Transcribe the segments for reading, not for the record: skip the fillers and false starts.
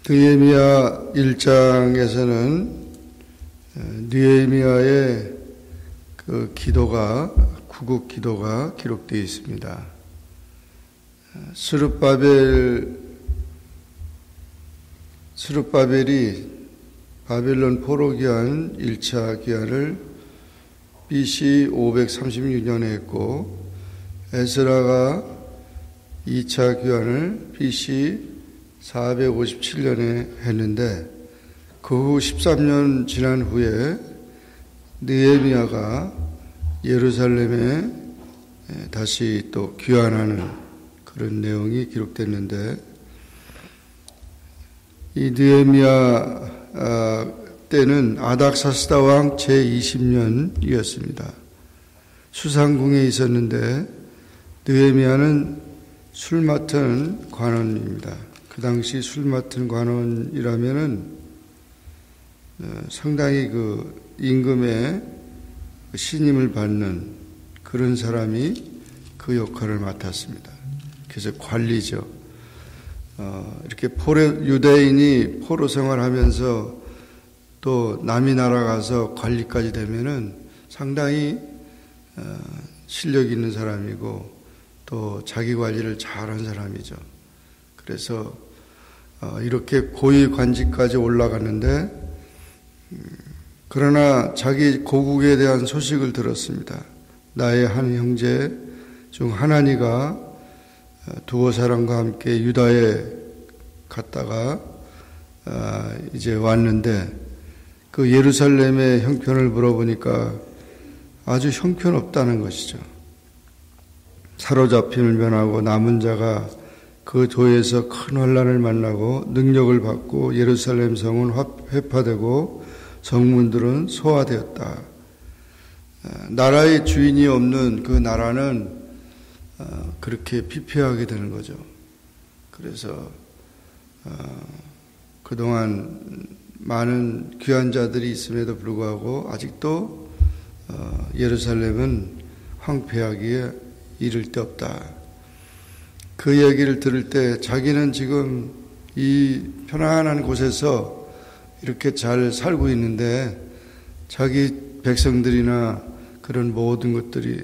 느헤미야 1장에서는 느헤미야의 그 기도가, 구국 기도가 기록되어 있습니다. 스룹바벨이 바벨론 포로 기한 1차 기한을 BC 536년에 했고, 에스라가 2차 기한을 BC 457년에 했는데, 그 후 13년 지난 후에 느헤미야가 예루살렘에 다시 또 귀환하는 그런 내용이 기록됐는데, 이 느헤미야 때는 아닥사스다 왕 제20년이었습니다. 수상궁에 있었는데 느헤미야는 술 맡은 관원입니다. 그 당시 술 맡은 관원이라면은 상당히 그 임금의 신임을 받는 그런 사람이 그 역할을 맡았습니다. 그래서 관리죠. 이렇게 유대인이 포로 생활하면서 또 남이 나라 가서 관리까지 되면은 상당히 실력 있는 사람이고 또 자기 관리를 잘한 사람이죠. 그래서 이렇게 고위 관직까지 올라갔는데, 그러나 자기 고국에 대한 소식을 들었습니다. 나의 한 형제 중 하나니가 두어 사람과 함께 유다에 갔다가 이제 왔는데, 그 예루살렘의 형편을 물어보니까 아주 형편없다는 것이죠. 사로잡힘을 면하고 남은 자가 그 도에서 큰 환난을 만나고 능력을 받고 예루살렘 성은 회파되고 성문들은 소화되었다. 나라의 주인이 없는 그 나라는 그렇게 피폐하게 되는 거죠. 그래서 그동안 많은 귀한 자들이 있음에도 불구하고 아직도 예루살렘은 황폐하기에 이를 데 없다. 그 얘기를 들을 때 자기는 지금 이 편안한 곳에서 이렇게 잘 살고 있는데 자기 백성들이나 그런 모든 것들이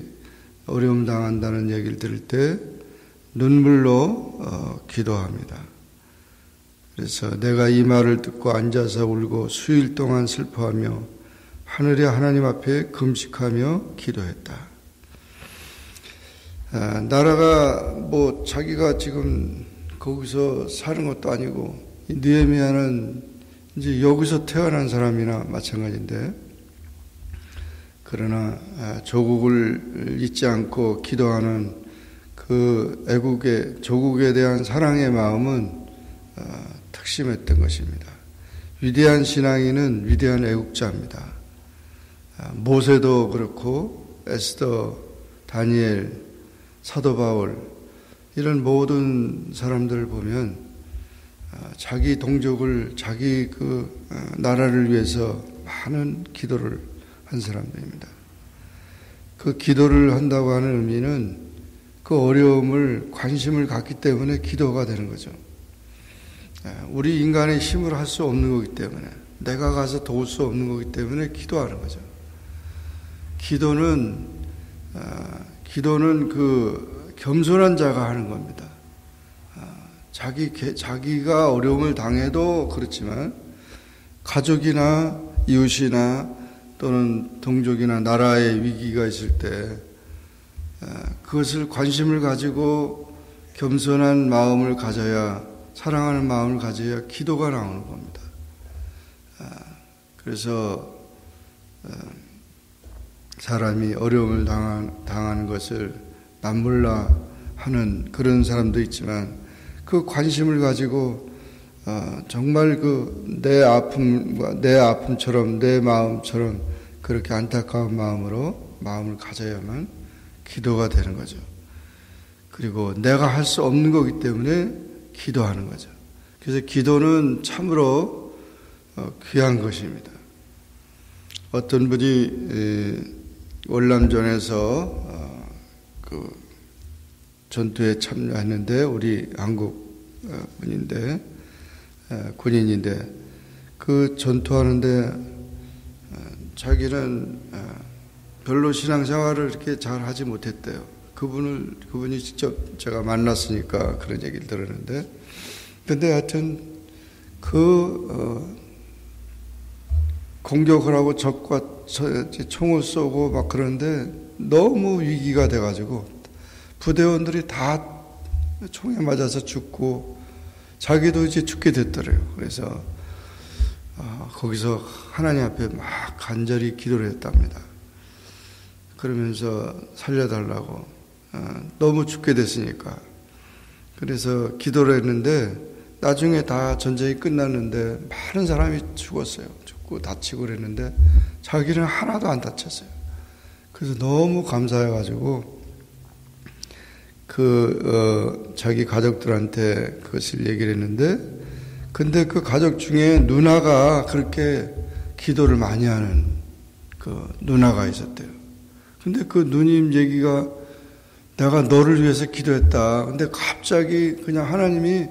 어려움 당한다는 얘기를 들을 때 눈물로 기도합니다. 그래서 내가 이 말을 듣고 앉아서 울고 수일 동안 슬퍼하며 하늘의 하나님 앞에 금식하며 기도했다. 나라가 뭐 자기가 지금 거기서 사는 것도 아니고, 느헤미야는 이제 여기서 태어난 사람이나 마찬가지인데, 그러나 조국을 잊지 않고 기도하는 그 조국에 대한 사랑의 마음은 특심했던 것입니다. 위대한 신앙인은 위대한 애국자입니다. 모세도 그렇고 에스더, 다니엘, 사도 바울, 이런 모든 사람들을 보면 자기 동족을, 자기 그 나라를 위해서 많은 기도를 한 사람들입니다. 그 기도를 한다고 하는 의미는 그 어려움을 관심을 갖기 때문에 기도가 되는 거죠. 우리 인간의 힘으로 할 수 없는 거기 때문에, 내가 가서 도울 수 없는 거기 때문에 기도하는 거죠. 기도는 그 겸손한 자가 하는 겁니다. 자기가 어려움을 당해도 그렇지만 가족이나 이웃이나 또는 동족이나 나라의 위기가 있을 때 그것을 관심을 가지고 겸손한 마음을 가져야, 사랑하는 마음을 가져야 기도가 나오는 겁니다. 그래서 사람이 어려움을 당하는 것을 남몰라 하는 그런 사람도 있지만, 그 관심을 가지고 정말 그 내 아픔처럼, 내 마음처럼 그렇게 안타까운 마음으로 마음을 가져야만 기도가 되는 거죠. 그리고 내가 할 수 없는 거기 때문에 기도하는 거죠. 그래서 기도는 참으로 귀한 것입니다. 어떤 분이 월남전에서 그 전투에 참여했는데, 우리 한국 분인데 군인인데 그 전투하는데 자기는 별로 신앙생활을 이렇게 잘 하지 못했대요. 그분이 직접 제가 만났으니까 그런 얘기를 들었는데, 근데 하여튼 공격을 하고 적과 총을 쏘고 막 그러는데 너무 위기가 돼가지고 부대원들이 다 총에 맞아서 죽고 자기도 이제 죽게 됐더래요. 그래서 거기서 하나님 앞에 막 간절히 기도를 했답니다. 그러면서 살려달라고 너무 죽게 됐으니까. 그래서 기도를 했는데 나중에 다 전쟁이 끝났는데 많은 사람이 죽었어요. 죽고 다치고 그랬는데 자기는 하나도 안 다쳤어요. 그래서 너무 감사해가지고 자기 가족들한테 그것을 얘기를 했는데, 근데 그 가족 중에 누나가 그렇게 기도를 많이 하는 그 누나가 있었대요. 근데 그 누님 얘기가 내가 너를 위해서 기도했다. 근데 갑자기 그냥 하나님이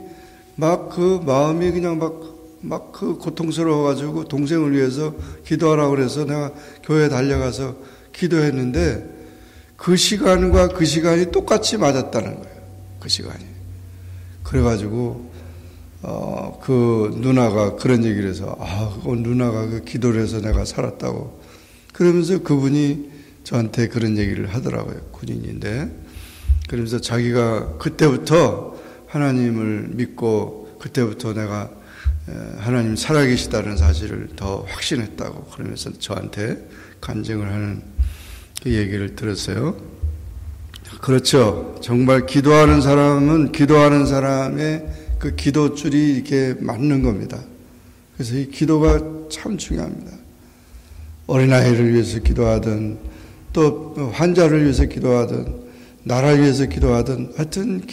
막 그 마음이 그냥 막 그 고통스러워가지고 동생을 위해서 기도하라고 그래서 내가 교회에 달려가서 기도했는데 그 시간과 그 시간이 똑같이 맞았다는 거예요. 그 시간이. 그래가지고 그 누나가 그런 얘기를 해서 그 누나가 그 기도를 해서 내가 살았다고 그러면서 그분이 저한테 그런 얘기를 하더라고요. 군인인데. 그러면서 자기가 그때부터 하나님을 믿고 그때부터 내가 하나님 살아계시다는 사실을 더 확신했다고 그러면서 저한테 간증을 하는 그 얘기를 들었어요. 그렇죠. 정말 기도하는 사람은 기도하는 사람의 그 기도줄이 이렇게 맞는 겁니다. 그래서 이 기도가 참 중요합니다. 어린아이를 위해서 기도하든 또 환자를 위해서 기도하든 나라를 위해서 기도하든 하여튼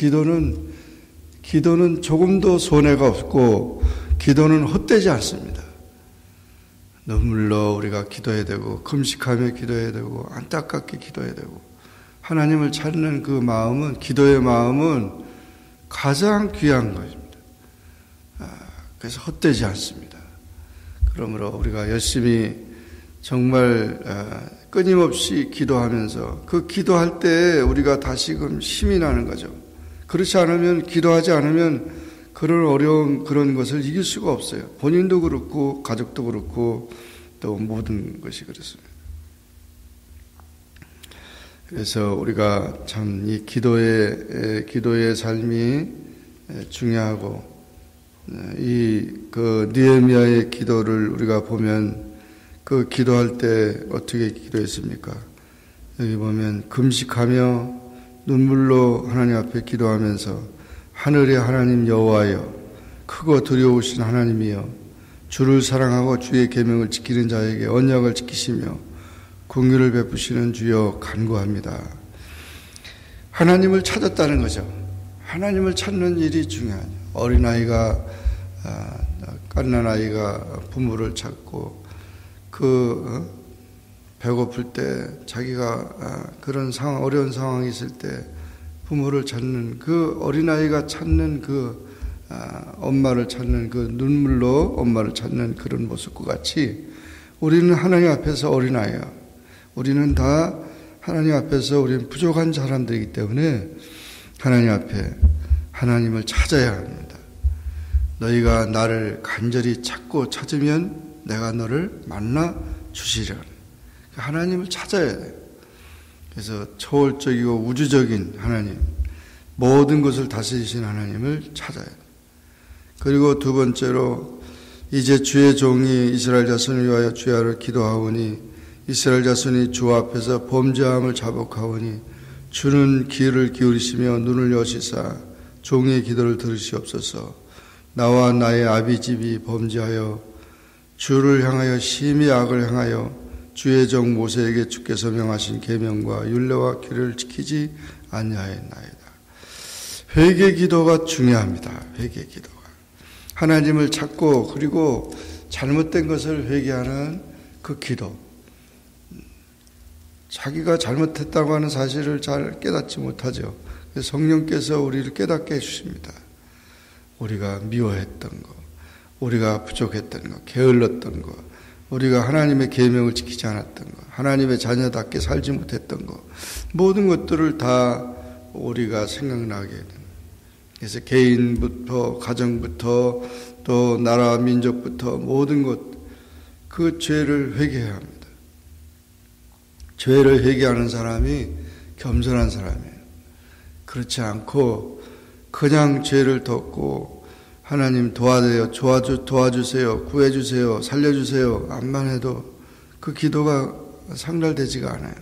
기도는 조금도 손해가 없고 기도는 헛되지 않습니다. 눈물로 우리가 기도해야 되고 금식하며 기도해야 되고 안타깝게 기도해야 되고 하나님을 찾는 그 마음은 기도의 마음은 가장 귀한 것입니다. 그래서 헛되지 않습니다. 그러므로 우리가 열심히 정말 끊임없이 기도하면서 그 기도할 때 우리가 다시금 힘이 나는 거죠. 그렇지 않으면 기도하지 않으면 그런 어려움 그런 것을 이길 수가 없어요. 본인도 그렇고 가족도 그렇고 또 모든 것이 그렇습니다. 그래서 우리가 참 이 기도의 삶이 중요하고 그 느헤미야의 기도를 우리가 보면 그 기도할 때 어떻게 기도했습니까? 여기 보면 금식하며 눈물로 하나님 앞에 기도하면서 하늘의 하나님 여호와여 크고 두려우신 하나님이여 주를 사랑하고 주의 계명을 지키는 자에게 언약을 지키시며 긍휼을 베푸시는 주여 간구합니다. 하나님을 찾았다는 거죠. 하나님을 찾는 일이 중요하죠. 어린아이가 갓난아이가 부모를 찾고 배고플 때 자기가 그런 어려운 상황이 있을 때 부모를 찾는 그 어린아이가 찾는 엄마를 찾는 그 눈물로 엄마를 찾는 그런 모습과 같이 우리는 하나님 앞에서 어린아이야. 우리는 다 하나님 앞에서 우리는 부족한 사람들이기 때문에 하나님 앞에 하나님을 찾아야 합니다. 너희가 나를 간절히 찾으면 내가 너를 만나 주시려. 하나님을 찾아야 돼요. 그래서 초월적이고 우주적인 하나님, 모든 것을 다스리신 하나님을 찾아야 돼요. 그리고 두 번째로 이제 주의 종이 이스라엘 자손을 위하여 주야를 기도하오니 이스라엘 자손이 주 앞에서 범죄함을 자복하오니 주는 귀를 기울이시며 눈을 여시사 종의 기도를 들으시옵소서. 나와 나의 아비집이 범죄하여 주를 향하여 심히 악을 행하여 주의 종 모세에게 주께서 명하신 계명과 율례와 규례를 지키지 아니하였나이다. 회개 기도가 중요합니다. 회개 기도가 하나님을 찾고 그리고 잘못된 것을 회개하는 그 기도. 자기가 잘못했다고 하는 사실을 잘 깨닫지 못하죠. 성령께서 우리를 깨닫게 해주십니다. 우리가 미워했던 것, 우리가 부족했던 것, 게을렀던 것, 우리가 하나님의 계명을 지키지 않았던 것, 하나님의 자녀답게 살지 못했던 것, 모든 것들을 다 우리가 생각나게 됩니다. 그래서 개인부터 가정부터 또 나라 민족부터 모든 것, 그 죄를 회개해야 합니다. 죄를 회개하는 사람이 겸손한 사람이에요. 그렇지 않고 그냥 죄를 덮고 하나님 도와주세요, 구해주세요, 살려주세요 안만 해도 그 기도가 상달되지가 않아요.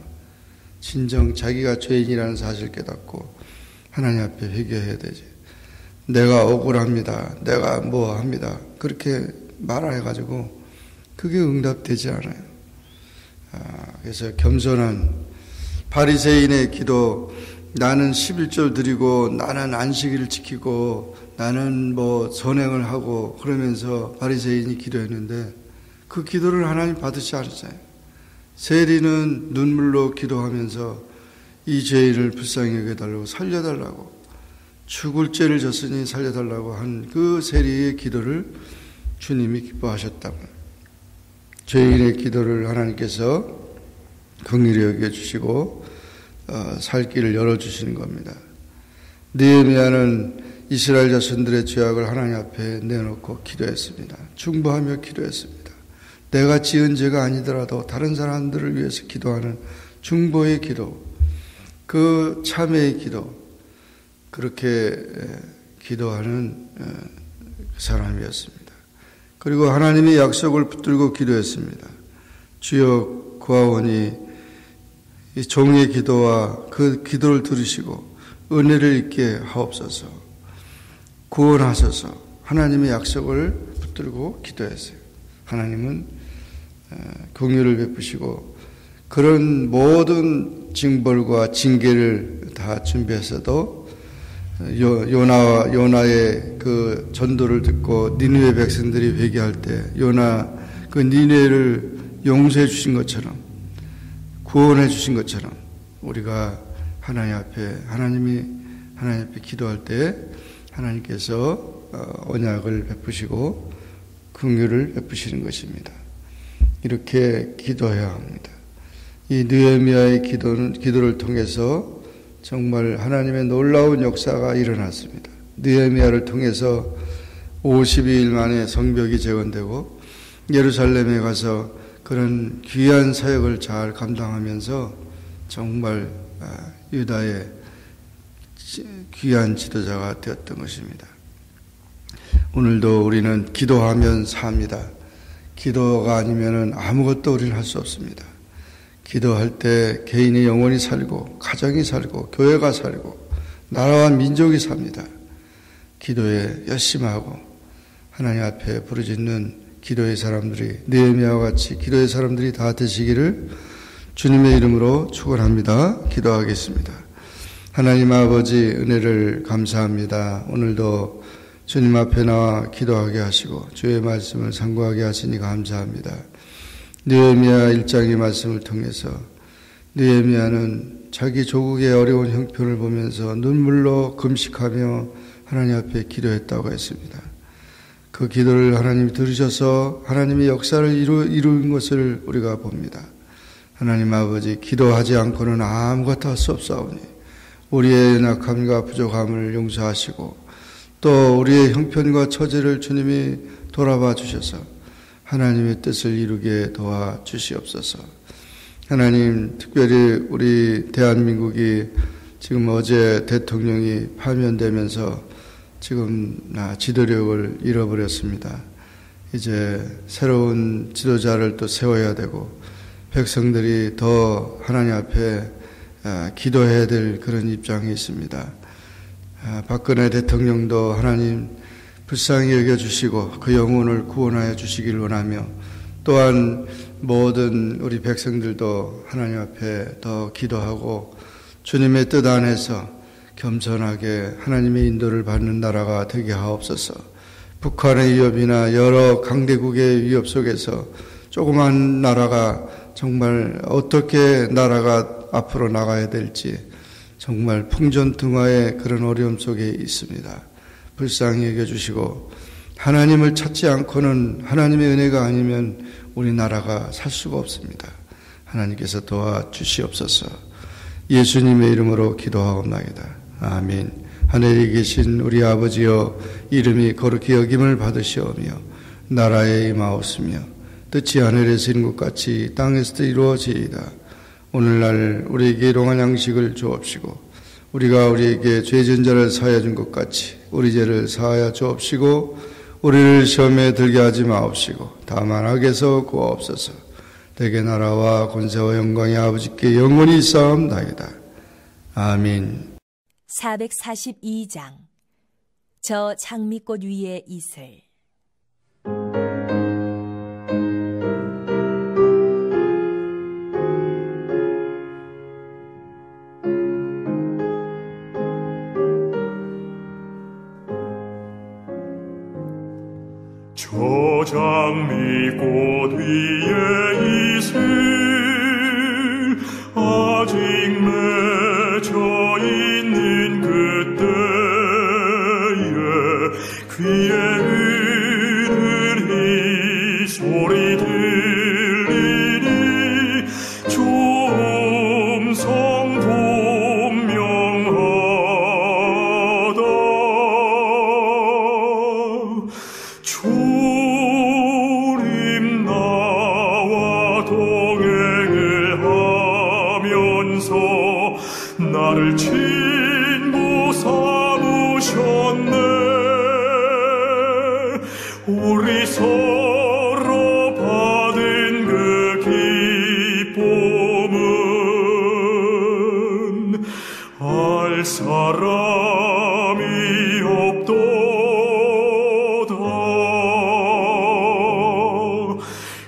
진정 자기가 죄인이라는 사실을 깨닫고 하나님 앞에 회개해야 되지. 내가 억울합니다, 내가 뭐 합니다, 그렇게 말해가지고 그게 응답되지 않아요. 그래서 겸손한 바리새인의 기도, 나는 11절 드리고 나는 안식일을 지키고 나는 뭐 선행을 하고 그러면서 바리새인이 기도했는데 그 기도를 하나님 받으시지 않았어요. 세리는 눈물로 기도하면서 이 죄인을 불쌍히 여겨달라고, 살려달라고, 죽을 죄를 졌으니 살려달라고 한 그 세리의 기도를 주님이 기뻐하셨다고. 죄인의 기도를 하나님께서 긍휼히 여겨주시고 살 길을 열어주시는 겁니다. 느헤미야는 이스라엘 자손들의 죄악을 하나님 앞에 내놓고 기도했습니다. 중보하며 기도했습니다. 내가 지은 죄가 아니더라도 다른 사람들을 위해서 기도하는 중보의 기도, 그 참회의 기도, 그렇게 기도하는 사람이었습니다. 그리고 하나님의 약속을 붙들고 기도했습니다. 주여 구하오니 이 종의 기도와 그 기도를 들으시고 은혜를 있게 하옵소서, 구원하소서. 하나님의 약속을 붙들고 기도했어요. 하나님은 긍휼을 베푸시고 그런 모든 징벌과 징계를 다 준비했어도 요나의 그 전도를 듣고 니느웨 백성들이 회개할 때 요나 그 니느웨를 용서해 주신 것처럼, 구원해 주신 것처럼 우리가 하나님 앞에 기도할 때 하나님께서 언약을 베푸시고 긍휼을 베푸시는 것입니다. 이렇게 기도해야 합니다. 이 느헤미야의 기도를 통해서 정말 하나님의 놀라운 역사가 일어났습니다. 느헤미야를 통해서 52일 만에 성벽이 재건되고 예루살렘에 가서 그런 귀한 사역을 잘 감당하면서 정말 유다의 귀한 지도자가 되었던 것입니다. 오늘도 우리는 기도하면 삽니다. 기도가 아니면 아무것도 우리는 할 수 없습니다. 기도할 때 개인의 영혼이 살고 가정이 살고 교회가 살고 나라와 민족이 삽니다. 기도에 열심하고 하나님 앞에 부르짖는 기도의 사람들이, 느헤미야와 같이 기도의 사람들이 다 되시기를 주님의 이름으로 축원합니다. 기도하겠습니다. 하나님 아버지, 은혜를 감사합니다. 오늘도 주님 앞에 나와 기도하게 하시고 주의 말씀을 상고하게 하시니 감사합니다. 느헤미야 1장의 말씀을 통해서 느헤미야는 자기 조국의 어려운 형편을 보면서 눈물로 금식하며 하나님 앞에 기도했다고 했습니다. 그 기도를 하나님이 들으셔서 하나님의 역사를 이루는 것을 우리가 봅니다. 하나님 아버지, 기도하지 않고는 아무것도 할 수 없사오니 우리의 연약함과 부족함을 용서하시고 또 우리의 형편과 처지를 주님이 돌아봐 주셔서 하나님의 뜻을 이루게 도와주시옵소서. 하나님, 특별히 우리 대한민국이 지금 어제 대통령이 파면되면서 지금 지도력을 잃어버렸습니다. 이제 새로운 지도자를 또 세워야 되고 백성들이 더 하나님 앞에 기도해야 될 그런 입장이 있습니다. 박근혜 대통령도 하나님 불쌍히 여겨주시고 그 영혼을 구원하여 주시길 원하며 또한 모든 우리 백성들도 하나님 앞에 더 기도하고 주님의 뜻 안에서 겸손하게 하나님의 인도를 받는 나라가 되게 하옵소서. 북한의 위협이나 여러 강대국의 위협 속에서 조그만 나라가 정말 어떻게 나라가 앞으로 나가야 될지 정말 풍전등화의 그런 어려움 속에 있습니다. 불쌍히 여겨주시고 하나님을 찾지 않고는, 하나님의 은혜가 아니면 우리나라가 살 수가 없습니다. 하나님께서 도와주시옵소서. 예수님의 이름으로 기도하옵나이다. 아멘. 하늘에 계신 우리 아버지여, 이름이 거룩히 여김을 받으시오며 나라에 임하옵시며 뜻이 하늘에서 이룬 것 같이 땅에서도 이루어지이다. 오늘날 우리에게 일용할 양식을 주옵시고, 우리가 우리에게 죄진 자를 사하여 준 것 같이 우리 죄를 사하여 주옵시고, 우리를 시험에 들게 하지 마옵시고 다만 악에서 구하옵소서. 대개 나라와 권세와 영광이 아버지께 영원히 있사옵나이다. 아멘. 442장 저 장미꽃 위에 이슬. 저 장미꽃 위에 이슬 아직 맺혀 있는 그때에 귀에 흐르는 소리 들리니 좀 성분명하다. 주님 나와 동행을 하면서 나를 친구 삼으셨네. 우리 서로 받은 그 기쁨은 알 사람이 없도다.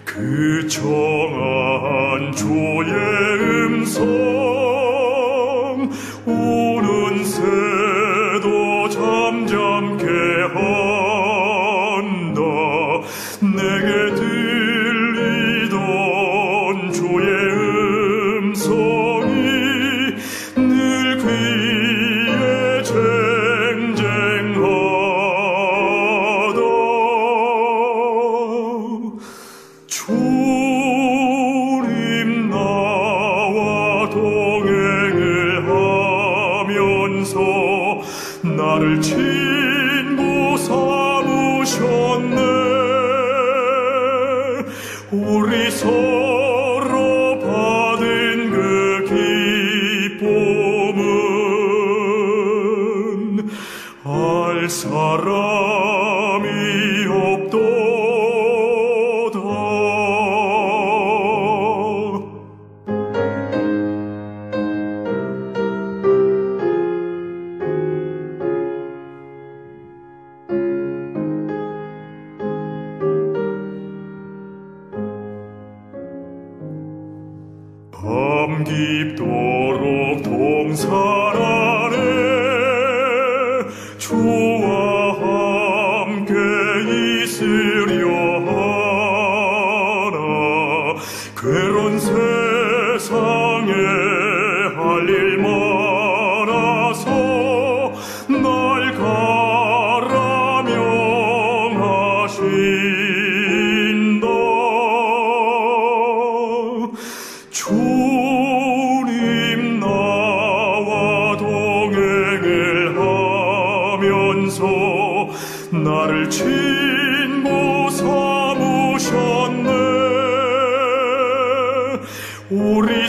그 청아한 주의 음성 우는 새도 잠잠케 한다. 내게 들리던 주의 음성이 늘 귀에 쟁쟁하다. 주님 나와 동행을 하면서 나를 친구 삼으셨네. 우리 서로 받은 그 기쁨은 알 사람이 없도다. 밤 깊도록 동산 아래 주와 함께 있으려 하나. 괴로운 세상에 할 일 많아서 날 가라명하신다. 주님 나와 동행을 하면서 나를 친구 삼으셨네. 우리